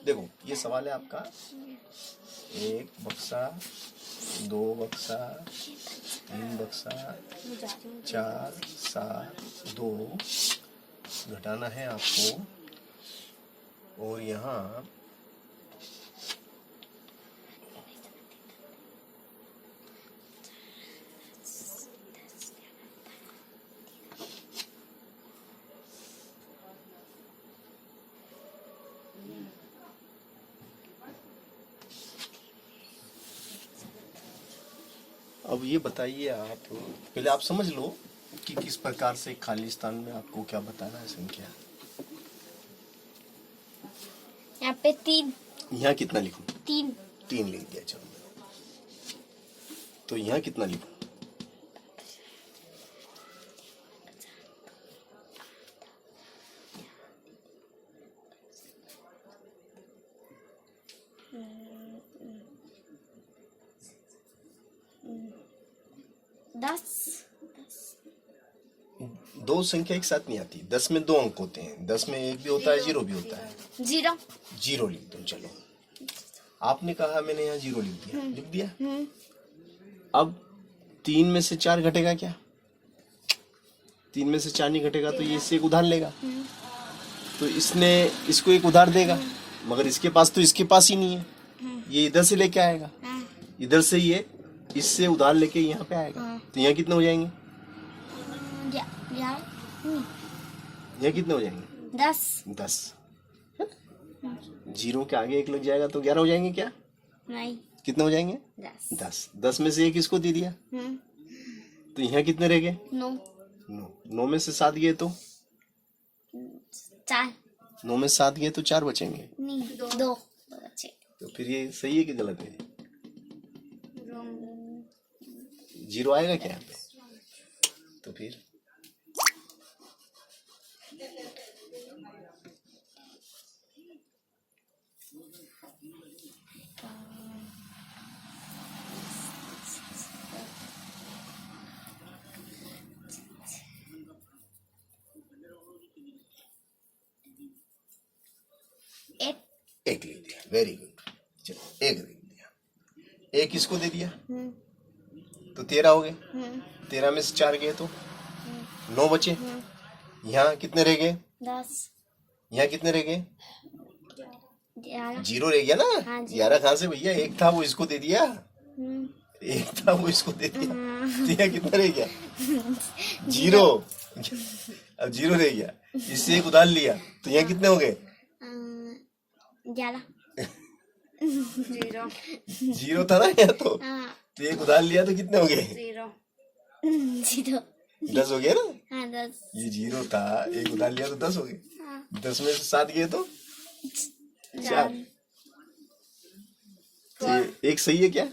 देखो ये सवाल है आपका, 1 बक्सा, 2 बक्सा, 3 बक्सा, 4 7 2 घटाना है आपको। और यहाँ अब ये बताइए आप, पहले आप समझ लो कि किस प्रकार से खाली स्थान में आपको क्या बताना है संख्या। यहाँ पे 3। यहाँ कितना लिखूं? 3 3 लिख दिया। चलो तो यहाँ कितना लिखूं? दस। दो संख्या एक साथ नहीं आती। 10 में 2 अंक होते हैं, 10 में 1 भी होता है, 0 भी होता है। 0 लिख दो। चलो आपने कहा, मैंने यहाँ 0 लिख दिया। अब 3 में से 4 घटेगा क्या? 3 में से 4 नहीं घटेगा तो ये इससे एक उधार लेगा, तो इसने इसको एक उधार देगा, मगर इसके पास तो इसके पास ही नहीं है, ये इधर से लेके आएगा, इधर से ये इससे उधार लेके यहाँ पे आएगा। तो यहाँ कितने हो जाएंगे? यहाँ कितने हो जाएंगे? 10। 0 के आगे 1 लग जाएगा तो 11 हो जाएंगे क्या? नहीं। कितने हो जाएंगे? 10 में से 1 इसको दे दिया, तो यहाँ कितने रह गए? 9 में से 7 गए तो 4। 9 में से 7 गए तो 4 बचेंगे। नहीं, 2 बचे। तो फिर ये सही है कि गलत है? 0 आएगा क्या यहाँ पे? तो फिर एक लिख दिया। Very good. चलो 1 लिख दिया। 1 इसको दे दिया तो 13 हो गए। 13 में से 4 गए तो 9 बचे। यहाँ कितने रह गए? 10। यहाँ कितने रह गए? 0 रह गया ना। हाँ, 11 कहाँ से भैया? 1 था वो इसको दे दिया, 1 था वो इसको दे दिया, तो यहाँ कितना रह गया? 0। अब 0 रह गया, इससे एक उधार लिया तो यहाँ कितने हो गए? 11। 0 था ना यहाँ तो एक उधार लिया तो कितने हो गए? 0। 10 हो गया ना। हाँ, 10। ये 0 था, एक उधार लिया तो 10 हो गए। 10 में से 7 गए तो 4। तो एक सही है क्या?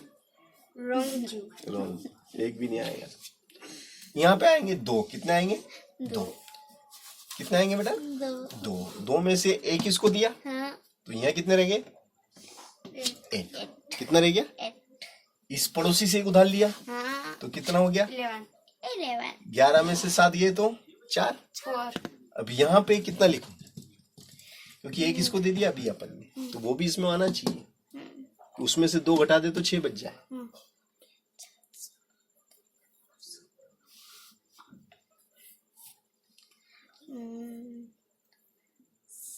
रॉन्ग। एक भी नहीं आएगा। यहाँ पे आएंगे 2। कितने आएंगे? 2। कितने आएंगे बेटा? 2। 2 में से 1 इसको दिया, तो यहाँ कितने रह गए? 8। कितना रह गया? 8। इस पड़ोसी से एक उधार लिया, तो कितना हो गया? 11। 11 में से 7 गए तो 4। अब यहाँ पे कितना लिखूं? क्योंकि 1 इसको दे दिया अभी अपन ने, तो वो भी इसमें आना चाहिए। उसमें से 2 घटा दे तो 6 बच जाए।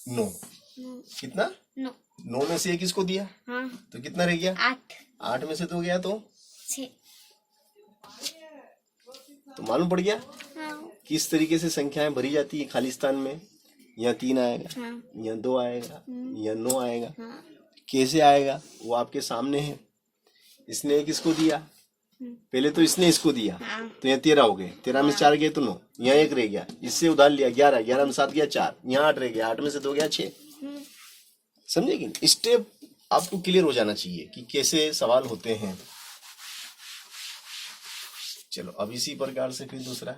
9। कितना? 9 में से 1 इसको दिया, तो कितना रह गया? 8। 8 में से 2 गया तो 6। तो मालूम पड़ गया किस तरीके से संख्याएं भरी जाती है खाली स्थान में। यहाँ 3 आएगा, यहाँ 2 आएगा, यहाँ 9 आएगा। कैसे आएगा वो आपके सामने है। इसने 1 इसको दिया, पहले तो इसने इसको दिया, तो यहाँ 13 हो गए। 13 में से 4 गए तो 9, यहाँ 1 रह गया, इससे उधार लिया 11, 11 में 7 गया 4, यहाँ 8 रह गया, 8 में से 2 गया 6। समझे कि स्टेप आपको क्लियर हो जाना चाहिए कि कैसे सवाल होते हैं। चलो अब इसी प्रकार से फिर दूसरा।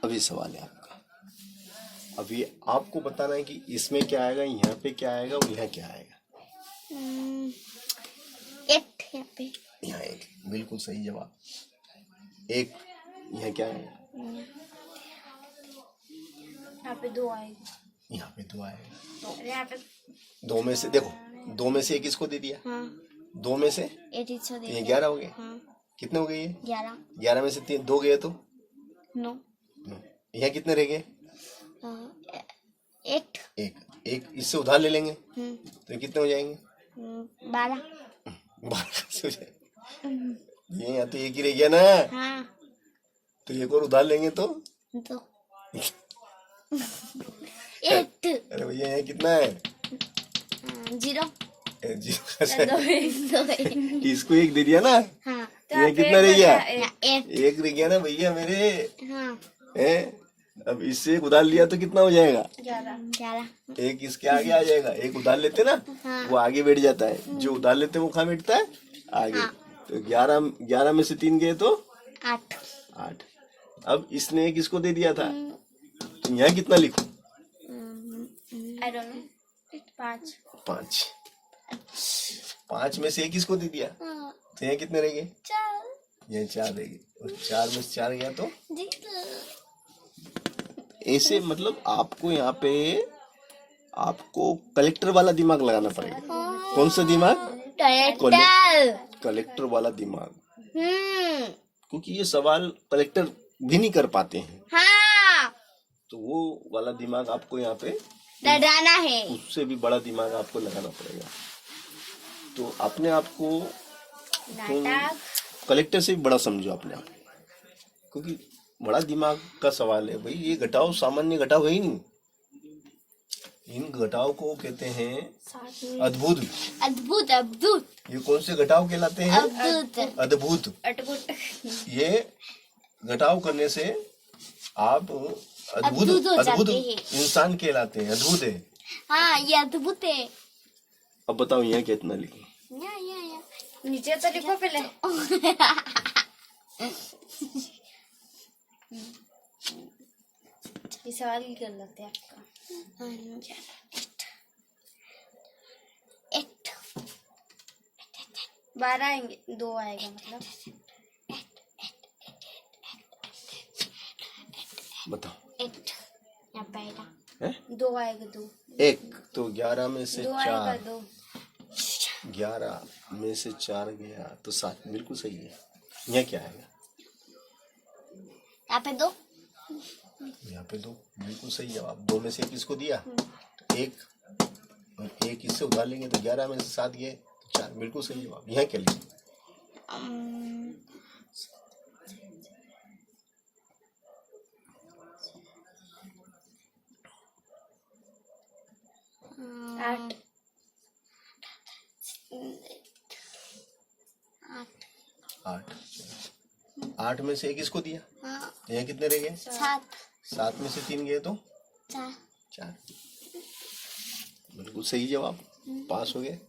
अभी सवाल है आपका। अभी आपको बताना है कि इसमें क्या आएगा, यहाँ पे क्या आएगा और यहाँ क्या आएगा। 8 यहाँ पे। यहाँ 1, बिल्कुल सही जवाब। 1 यहाँ क्या आएगा, यहाँ पे 2 आएगा। यहाँ पे 2 आएगा। अरे यहाँ पे 2 में से देखो, 2 में से 1 इसको दे दिया। हाँ 2 में से 8 इसको दे ये दिया। 11 हो गए। हाँ कितने हो गए ये? 11 11 में से 2 गए तो 9 यहाँ कितने रह गए? 8 एक इससे उधार ले लेंगे तो ये कितने हो जाएंगे? 12 12 से हो जाएंगे। ये यहाँ तो 1 ही रह गया ना, हाँ तो एक और उधार लेंगे तो 2 8 अरे भैया यहाँ कितना है? 0 इसको 1 दे दिया ना, हाँ ये कितना रह गया? 8 1 रह गया ना भैया मेरे। हाँ अब इससे 1 उधार लिया तो कितना हो जाएगा? 11 1 इसके आगे आ जाएगा। 1 उधार लेते ना, हाँ। वो आगे बैठ जाता है। जो उधार लेते हैं वो कहाँ बैठता है? आगे। हाँ। तो 11 में से 3 गए तो 8 8। अब इसने 1 इसको दे दिया था, तो यहाँ कितना लिखूं? I don't know 5 5। 5 में से 1 इसको दे दिया, तो यहाँ कितने रह गए? 4 यहाँ 4 रह गए। और 4 में से 4 गया तो जी ऐसे। मतलब आपको यहाँ पे आपको कलेक्टर वाला दिमाग लगाना पड़ेगा। कौन सा दिमाग? कलेक्टर वाला दिमाग, क्योंकि ये सवाल कलेक्टर भी नहीं कर पाते हैं। हाँ तो वो वाला दिमाग आपको यहाँ पे, डराना है। उससे भी बड़ा दिमाग आपको लगाना पड़ेगा। तो अपने आप को नाटक कलेक्टर से भी बड़ा समझो अपने आप को, क्योंकि बड़ा दिमाग का सवाल है भाई। ये घटाव सामान्य घटाव है ही नहीं। इन घटाव को कहते हैं अद्भुत। अद्भुत अद्भुत ये कौन से घटाव कहलाते हैं? अद्भुत अद्भुत। अद्भुत ये घटाव करने से आप अद्भुत हो अद्भुत जाते हैं। इंसान कहलाते हैं। अद्भुत है। हाँ ये अद्भुत है। अब बताओ यहाँ कितना लिखें? या नीचे तो लिखो पहले। ये सवाल ही कर लेते हैं आपका। 8 12 आएंगे, 2 आएगा मतलब। बताओ 8 यहाँ पे आएगा, है? 2 आएगा, 2 1 तो 11 में से 2 आएगा, 4। 2 11 में से 4 गया तो 7। बिल्कुल सही है। यहाँ क्या आएगा? यहाँ पे 2 यहाँ पे 2। बिल्कुल सही जवाब। 2 में से 1 इसको दिया, 1 और 1 इससे उधार लेंगे तो 11 में से 7 गए तो 4। बिल्कुल सही जवाब। यहाँ क्या लिखे? 8 8 में से 1 इसको दिया, हाँ यहाँ कितने रह गए? 7 7 में से 3 गए तो 4 4। बिल्कुल सही जवाब। पास हो गए।